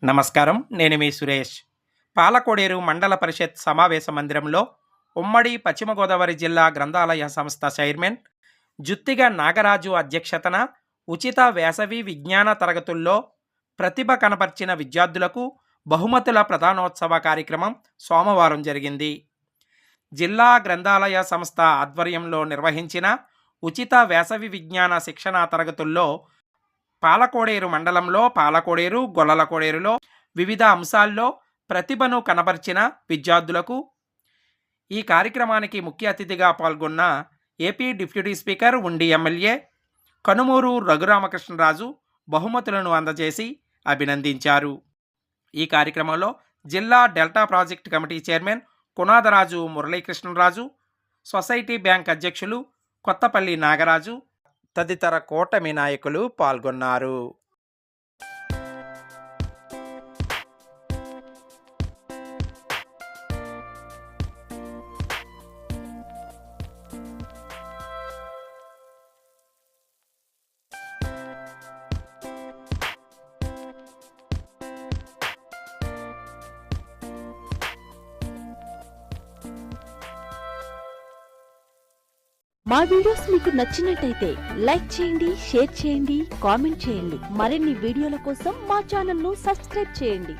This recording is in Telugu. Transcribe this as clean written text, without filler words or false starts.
నమస్కారం. నేను మీ సురేష్. పాలకోడేరు మండల పరిషత్ సమావేశ మందిరంలో ఉమ్మడి పశ్చిమ గోదావరి జిల్లా గ్రంథాలయ సంస్థ చైర్మన్ జుత్తిగ నాగరాజు అధ్యక్షతన ఉచిత వేసవి విజ్ఞాన తరగతుల్లో ప్రతిభ కనపర్చిన విద్యార్థులకు బహుమతుల ప్రధానోత్సవ కార్యక్రమం సోమవారం జరిగింది. జిల్లా గ్రంథాలయ సంస్థ ఆధ్వర్యంలో నిర్వహించిన ఉచిత వేసవి విజ్ఞాన శిక్షణా తరగతుల్లో పాలకోడేరు మండలంలో పాలకోడేరు, గొల్లలకోడేరులో వివిధ అంశాల్లో ప్రతిభను కనబర్చిన విద్యార్థులకు ఈ కార్యక్రమానికి ముఖ్య అతిథిగా పాల్గొన్న ఏపీ డిప్యూటీ స్పీకర్, ఉండి ఎమ్మెల్యే కనుమూరు రఘురామకృష్ణరాజు బహుమతులను అందజేసి అభినందించారు. ఈ కార్యక్రమంలో జిల్లా delta project committee chairman Kunadaraju Murali Krishna Raju, society bank అధ్యక్షులు కొత్తపల్లి నాగరాజు తదితర కూటమి నాయకులు పాల్గొన్నారు. మా వీడియోస్ మీకు నచ్చినట్టయితే లైక్ చేయండి, షేర్ చేయండి, కామెంట్ చేయండి. మరిన్ని వీడియోల కోసం మా ఛానల్ ను సబ్స్క్రైబ్ చేయండి.